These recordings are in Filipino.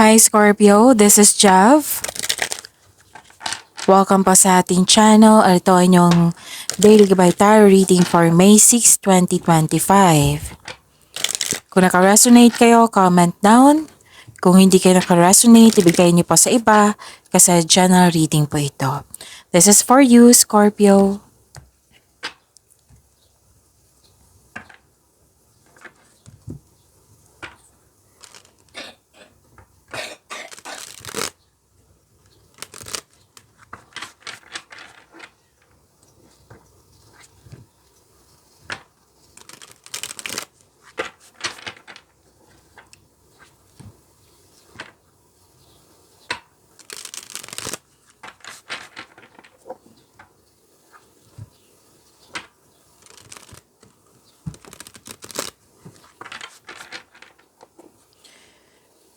Hi Scorpio, this is Jav. Welcome po sa ating channel. Ito ay inyong Daily Gabay Tarot Reading for May 6, 2025. Kung naka-resonate kayo, comment down. Kung hindi kayo naka-resonate, ibigay niyo po sa iba kasi general reading po ito. This is for you, Scorpio.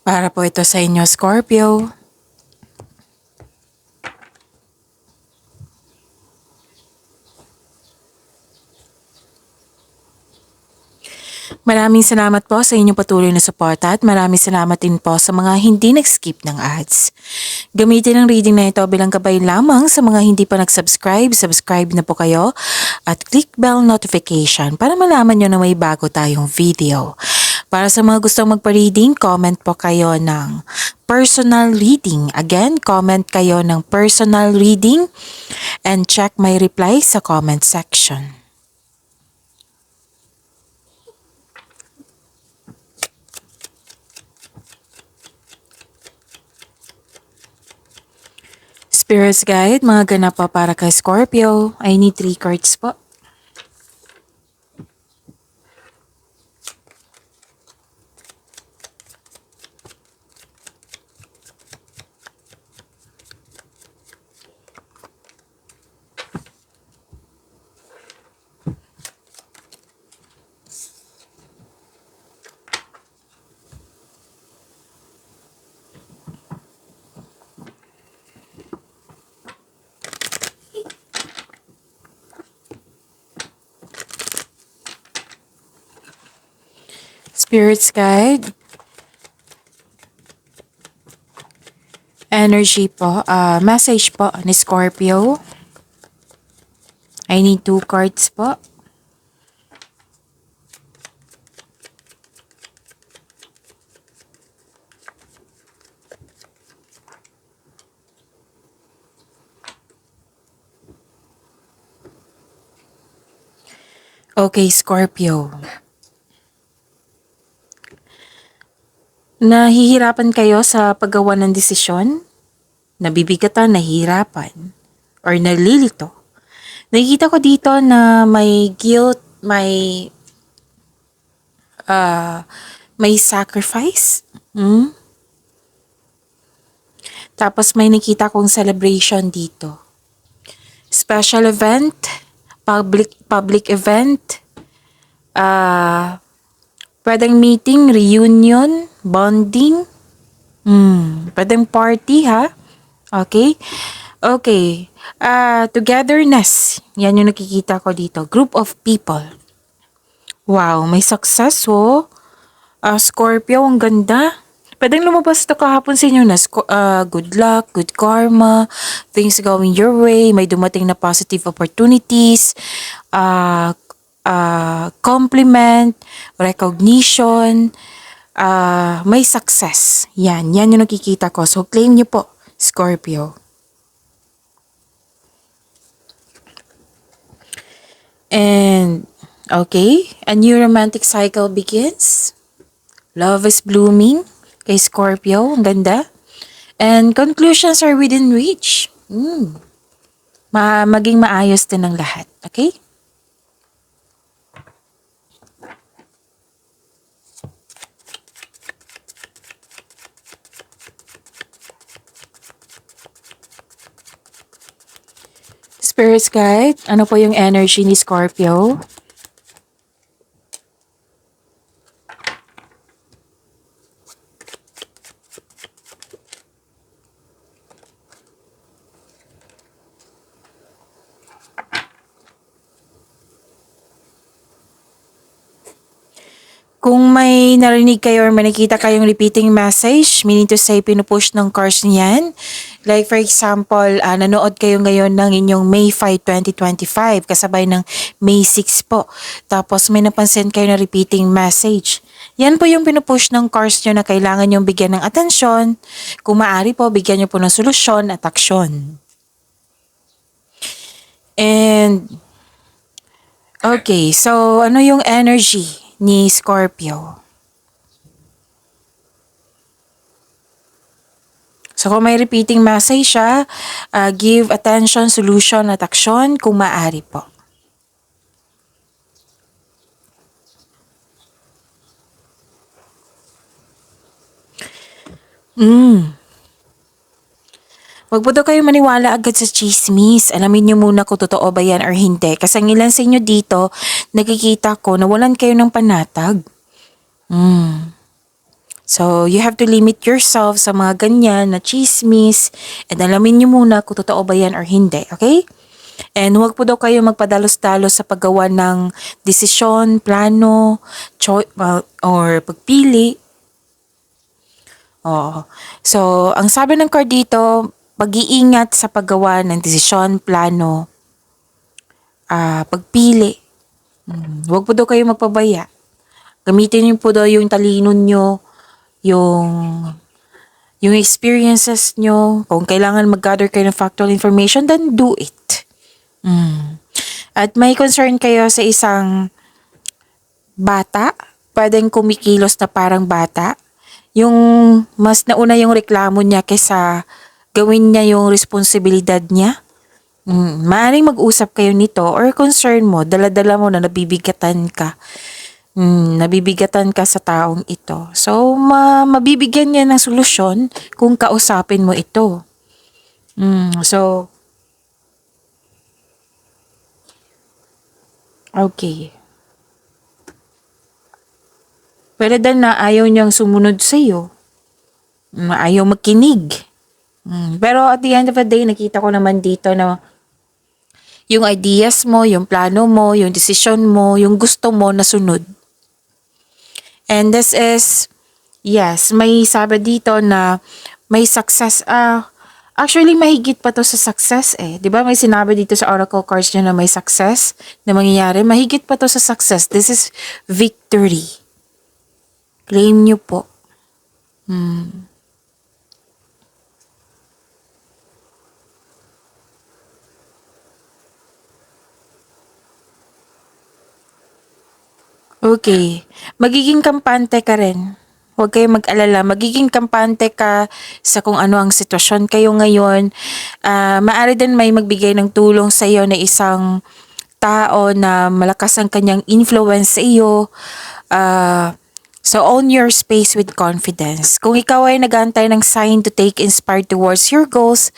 Para po ito sa inyo, Scorpio. Maraming salamat po sa inyong patuloy na suporta at maraming salamat din po sa mga hindi nag-skip ng ads. Gamitin ang reading na ito bilang gabay lamang sa mga hindi pa nag-subscribe. Subscribe na po kayo at click bell notification para malaman nyo na may bago tayong video. Para sa mga gustong magpa-reading, comment po kayo ng personal reading. Again, comment kayo ng personal reading and check my reply sa comment section. Spirits Guide, mga ganap po para kay Scorpio. I need 3 cards po. Spirits Guide. Energy po, message po ni Scorpio. I need 2 cards po. Okay, Scorpio. Nahihirapan kayo sa paggawa ng desisyon? Nabibigatan, nahihirapan, or nalilito? Nakikita ko dito na may guilt, may sacrifice. Tapos may nakita kong celebration dito. Special event, public event, pwedeng meeting, reunion, bonding, pwedeng party ha. Okay? Okay. Togetherness. Yan yung nakikita ko dito. Group of people. Wow, may success oh. Scorpio, ang ganda. Pwedeng lumabas ito kahapon sa inyo na good luck, good karma, things going your way, may dumating na positive opportunities, compliment, recognition, may success. Yan yung nakikita ko. So, claim nyo po, Scorpio. And, okay, a new romantic cycle begins. Love is blooming kay Scorpio. Ang ganda. And conclusions are within reach. Maging maayos din ang lahat. Okay? Spirits Guide, ano po yung energy ni Scorpio? Kung may narinig kayo or may nakita kayong repeating message, meaning to say pinupush ng cards niyan. Like for example, nanood kayo ngayon ng inyong May 5, 2025 kasabay ng May 6 po. Tapos may napansin kayo na repeating message. Yan po yung pinupush ng cards nyo na kailangan yung bigyan ng atensyon. Kung maaari po, bigyan nyo po ng solusyon at aksyon. And, okay, so ano yung energy ni Scorpio? So kung may repeating message siya, give attention, solution at aksyon kung maaari po. Huwag po daw kayo maniwala agad sa chismis. Alamin niyo muna kung totoo ba yan or hindi. Kasi ang ilan sa inyo dito, nakikita ko na walan kayo ng panatag. So, you have to limit yourself sa mga ganyan na chismis. And alamin niyo muna kung totoo ba yan or hindi. Okay? And huwag po daw kayo magpadalos-dalos sa paggawa ng desisyon, plano, or pagpili. Oo. So, ang sabi ng card dito, pag-iingat sa paggawa ng desisyon, plano, pagpili. Huwag po daw kayo magpabaya. Gamitin niyo po daw yung talino niyo, yung experiences niyo. Kung kailangan mag-gather kayo ng factual information, then do it. At may concern kayo sa isang bata, pwedeng kumikilos na parang bata. Yung mas nauna yung reklamo niya kaysa gawin niya yung responsibilidad niya. Maaaring mag-usap kayo nito or concern mo, dala-dala mo na nabibigatan ka. Nabibigatan ka sa taong ito. So, mabibigyan niya ng solusyon kung kausapin mo ito. So, okay. Pero dahil na ayaw niyang sumunod sa iyo, ayaw makinig. Pero at the end of the day, nakita ko naman dito na yung ideas mo, yung plano mo, yung decision mo, yung gusto mo na sunod. And this is, yes, may sabi dito na may success. Actually, mahigit pa to sa success eh. Di ba may sinabi dito sa oracle cards nyo na may success na mangyayari? Mahigit pa to sa success. This is victory. Claim nyo po. Okay. Magiging kampante ka rin. Huwag kayong mag-alala. Magiging kampante ka sa kung ano ang sitwasyon kayo ngayon. Maaari din may magbigay ng tulong sa iyo na isang tao na malakas ang kanyang influence sa iyo. So own your space with confidence. Kung ikaw ay nag-aantay ng sign to take inspired towards your goals,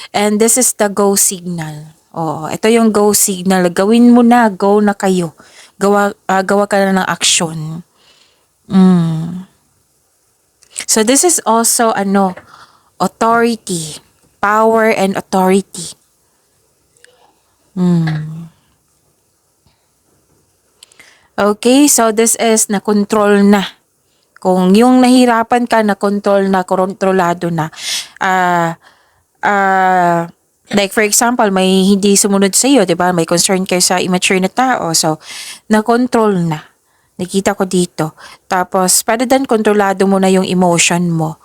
and this is the go signal. Oo, ito yung go signal. Gawin mo na, go na kayo. Gawa ka na ng action. So this is also authority, power and authority. Okay, so this is na-control na. Kung yung nahirapan ka, na-control na, kontrolado na. Like for example, may hindi sumunod sa iyo, 'di ba? May concern kayo sa immature na tao. So, na-control na. Nakita ko dito. Tapos, para din kontrolado mo na yung emotion mo.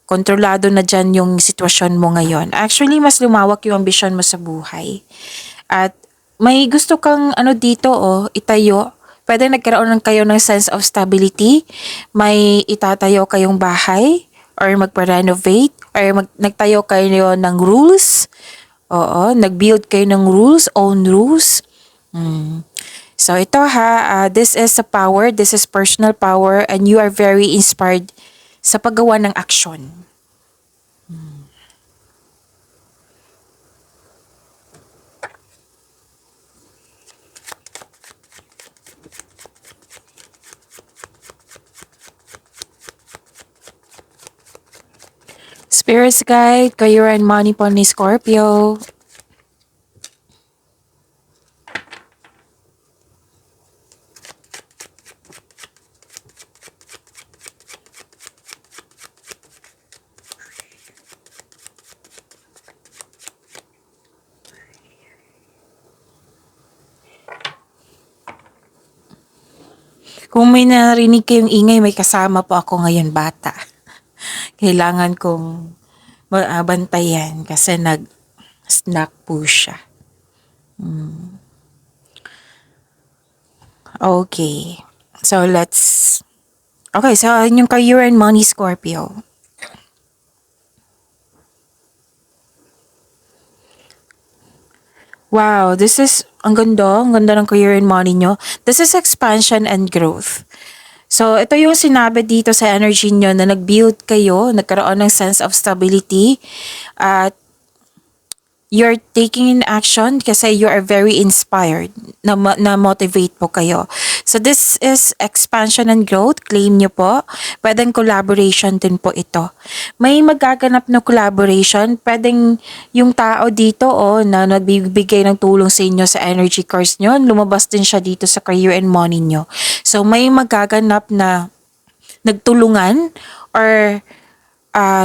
Kontrolado na dyan yung sitwasyon mo ngayon. Actually, mas lumawak yung ambisyon mo sa buhay. At may gusto kang dito, itayo. Pwede nagkaroon kayo ng sense of stability. May itatayo kayong bahay or magpa-renovate or nagtayo kayo ng rules. Oo, nag-build kayo ng rules, own rules. So ito this is a power, this is personal power and you are very inspired sa paggawa ng aksyon. Spirits guide, career and money po ni Scorpio. Kung may narinig kayong ingay, may kasama po ako ngayon, bata. Kailangan kong bantayan kasi nag-snack po siya. Okay. So, Okay, so yung career and money, Scorpio. Wow, ang ganda ng career and money nyo. This is expansion and growth. So, ito yung sinabi dito sa energy nyo na nag-build kayo, nagkaroon ng sense of stability, at you're taking in action kasi you are very inspired, na-motivate po kayo. So, this is expansion and growth. Claim nyo po. Pwedeng collaboration din po ito. May magaganap na collaboration. Pwedeng yung tao dito na nagbibigay ng tulong sa inyo sa energy course nyo, lumabas din siya dito sa career and money nyo. So, may magaganap na nagtulungan or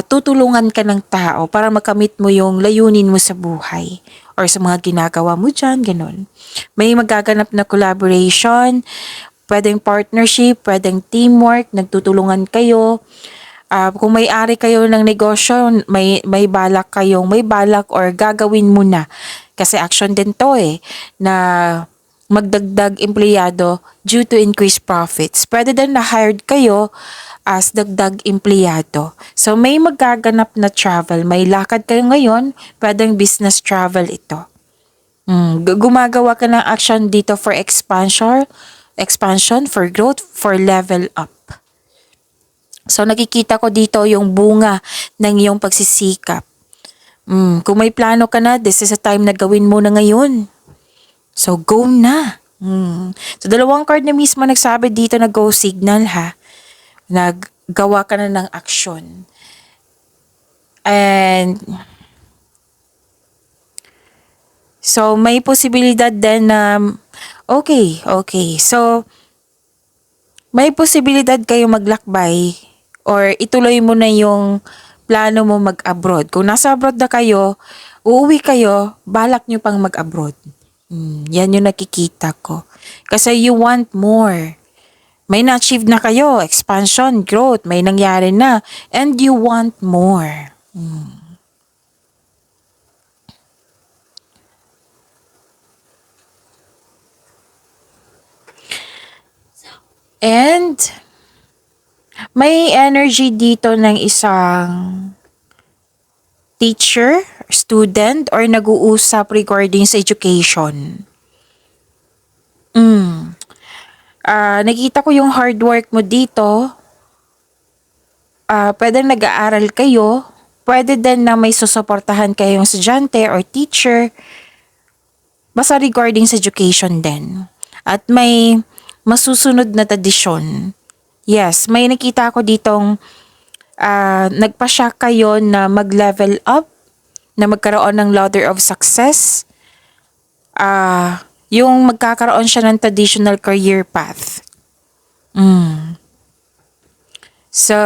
tutulungan ka ng tao para makamit mo yung layunin mo sa buhay or sa mga ginagawa mo dyan, ganun. May magaganap na collaboration, pwedeng partnership, pwedeng teamwork, nagtutulungan kayo. Kung may-ari kayo ng negosyo, may balak or gagawin mo na. Kasi action din to na magdagdag empleyado due to increased profits. Pwede din na hired kayo as dagdag empleyado. So may magaganap na travel. May lakad kayo ngayon, pwedeng business travel ito. Gumagawa ka ng action dito for expansion, for growth, for level up. So nakikita ko dito yung bunga ng iyong pagsisikap. Kung may plano ka na, this is a time na gawin mo na ngayon. So go na. So dalawang card na mismo nagsabi dito na go signal ha. Naggawa ka na ng aksyon. And so may posibilidad din na okay. So may posibilidad kayo maglakbay or ituloy mo na yung plano mo mag-abroad. Kung nasa abroad na kayo, uuwi kayo, balak nyo pang mag-abroad. Yan yung nakikita ko. Kasi you want more. May na-achieve na kayo, expansion, growth, may nangyari na, and you want more. And may energy dito ng isang teacher, student, or nag-uusap regarding sa education. Nakita ko yung hard work mo dito. Pwedeng nag-aaral kayo. Pwede din na may susuportahan kayong estudyante or teacher. Basta regarding sa education din. At may masusunod na tradisyon. Yes, may nakita ko ditong nagpasya kayo na mag-level up, na magkaroon ng ladder of success. Yung magkakaroon siya ng traditional career path. So,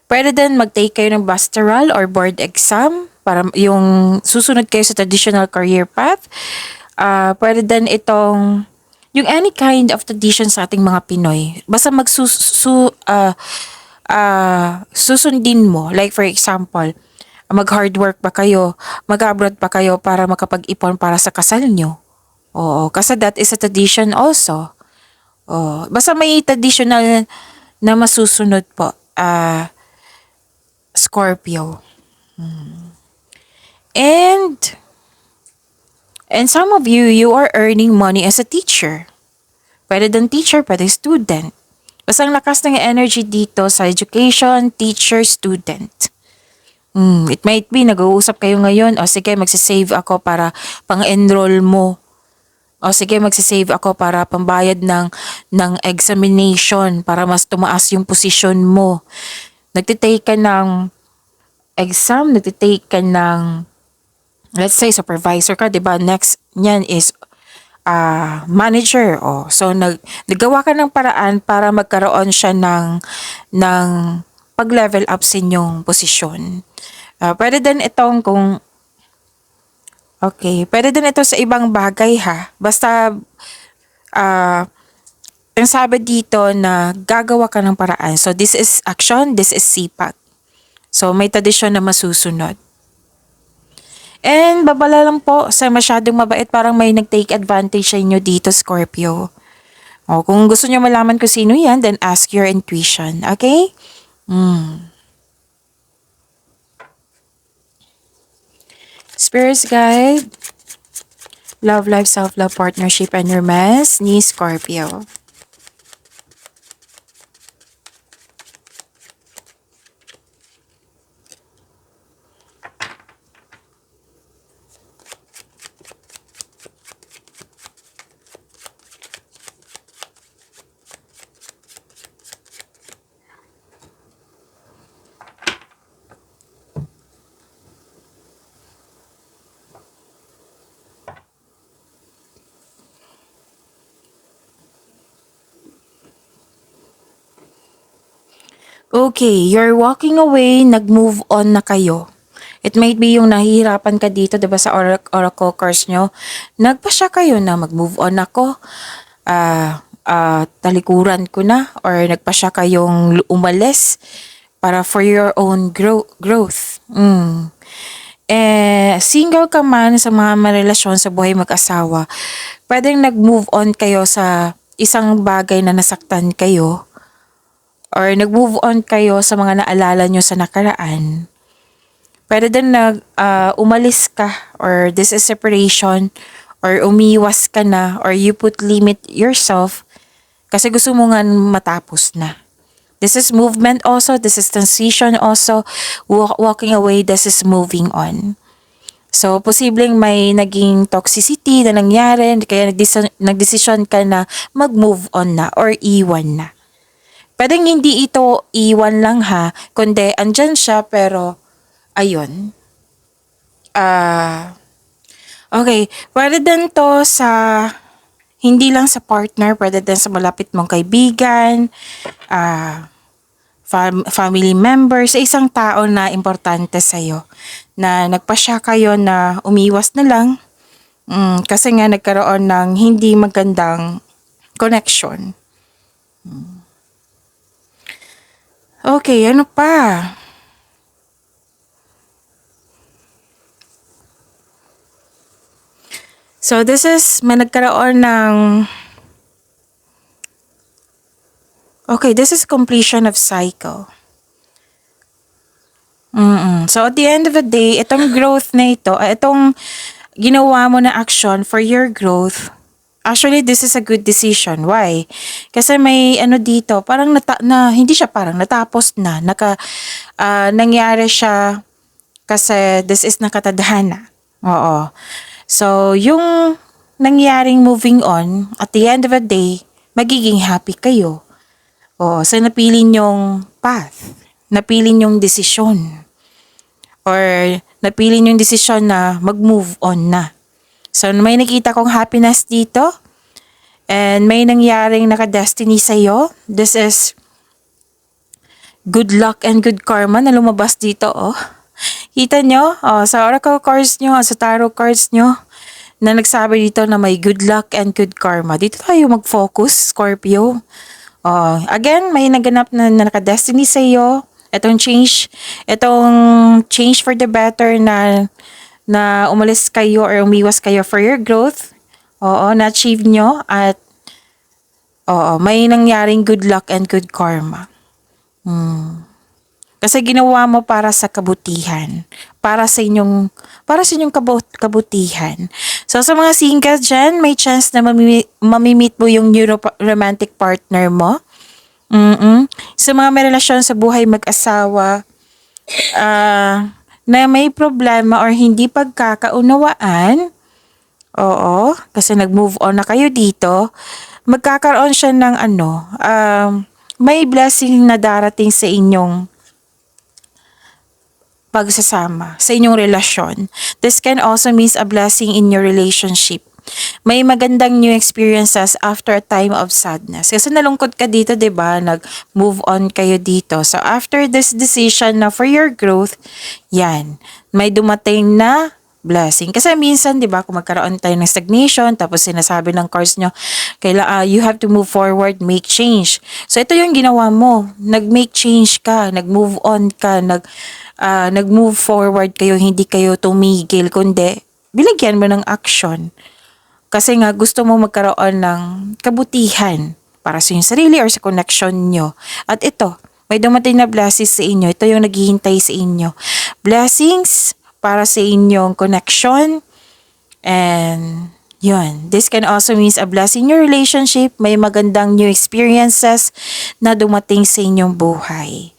pwede din mag-take kayo ng pastoral or board exam para yung susunod kayo sa traditional career path. Pwede din itong yung any kind of tradition sa ating mga Pinoy. Basta susundin mo. Like for example, mag-hard work pa kayo, mag-abroad pa kayo para makapag-ipon para sa kasal nyo. Oo, kasi that is a tradition also. Basta may traditional na masusunod po. Scorpio. And some of you are earning money as a teacher. Pwede din teacher, pwede student. Basta ang lakas ng energy dito sa education, teacher, student. It might be, nag-uusap kayo ngayon, sige, magsisave ako para pang-enroll mo. Sige, magsisave ako para pambayad ng examination, para mas tumaas yung posisyon mo. Nagtitake ka ng exam, nagtitake ka ng, let's say, supervisor ka, diba? Next niyan is manager. So, naggawa ka ng paraan para magkaroon siya ng pag-level up sa inyong posisyon. Pwede din itong pwede din ito sa ibang bagay ha. Basta Ang sabi dito na gagawa ka ng paraan. So this is action, this is sipag. So may tradisyon na masusunod. And babala lang po sa masyadong mabait, parang may nag-take advantage sa inyo dito, Scorpio. O, kung gusto nyo malaman kung sino yan, then ask your intuition. Okay? Spirits guide, love life, self-love, partnership, and romance ni Scorpio. Okay, you're walking away, nag-move on na kayo. It might be yung nahihirapan ka dito, 'di ba, sa oracle cards nyo. Nagpasya kayo na mag-move on ako. Talikuran ko na, or nagpasya kayong umalis para for your own growth. Single ka man sa mga marelasyon sa buhay mag-asawa, pwedeng nag-move on kayo sa isang bagay na nasaktan kayo, or nag-move on kayo sa mga naalala nyo sa nakaraan. Pwede din umalis ka, or this is separation, or umiwas ka na, or you put limit yourself kasi gusto mo nga matapos na. This is movement also, this is transition also, walking away, this is moving on. So, posibleng may naging toxicity na nangyari, kaya nagdesisyon ka na mag-move on na or iwan na. Pwedeng hindi ito iwan lang ha, kundi andyan siya pero ayun. Okay, pwede din to sa hindi lang sa partner, pwede din sa malapit mong kaibigan, family members, sa isang tao na importante sa'yo, na nagpasya kayo na umiwas na lang kasi nga nagkaroon ng hindi magandang connection. Okay, ano pa? So, this is, may nagkaroon ng, okay, this is completion of cycle. So, at the end of the day, itong growth na ito, itong ginawa mo na action for your growth, actually, this is a good decision. Why? Kasi may ano dito, parang hindi siya parang natapos na. Nangyari siya kasi this is nakatadhana. Oo. So, yung nangyaring moving on, at the end of the day, magiging happy kayo. Oo. So, napili nyong path. Napili nyong desisyon. Or, napili nyong desisyon na mag-move on na. So, may nakita kong happiness dito. And may nangyaring naka-destiny sa'yo. This is good luck and good karma na lumabas dito, oh. Kita nyo? Sa oracle cards nyo, sa tarot cards nyo, na nagsabi dito na may good luck and good karma. Dito tayo mag-focus, Scorpio. Again, may naganap na naka-destiny sa'yo. Itong change for the better na umalis kayo or umiwas kayo for your growth. Na-achieve nyo at may nangyaring good luck and good karma. Kasi ginawa mo para sa kabutihan, para sa inyong kabutihan. So sa mga single dyan, may chance na mamimit mo yung new romantic partner mo. Sa mga may relasyon sa buhay mag-asawa, na may problema or hindi pagkakaunawaan, kasi nag-move on na kayo dito, magkakaroon siya ng may blessing na darating sa inyong pagsasama, sa inyong relasyon. This can also means a blessing in your relationship. May magandang new experiences after a time of sadness. Kasi nalungkot ka dito, 'di ba? Nag-move on kayo dito. So after this decision na for your growth, yan, may dumating na blessing. Kasi minsan, di ba, kung magkaroon tayo ng stagnation, tapos sinasabi ng cards nyo, you have to move forward, make change. So, ito yung ginawa mo. Nag-make change ka, nag-move on ka, nag-move forward kayo, hindi kayo tumigil, kundi binigyan mo ng action. Kasi nga, gusto mo magkaroon ng kabutihan para sa inyong sarili or sa connection nyo. At ito, may dumating na blessings sa inyo. Ito yung naghihintay sa inyo. Blessings para sa inyong connection. And yun. This can also means a blessing in your relationship. May magandang new experiences na dumating sa inyong buhay.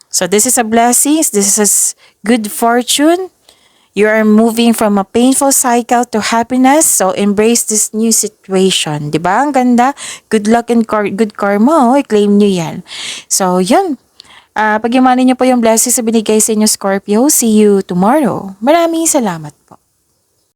So this is a blessing. This is good fortune. You are moving from a painful cycle to happiness. So embrace this new situation. Diba? Ang ganda. Good luck and good karma. I-claim nyo yan. So yun. Pag-imanin nyo po yung blessings na binigay sa inyo, Scorpio. See you tomorrow. Maraming salamat.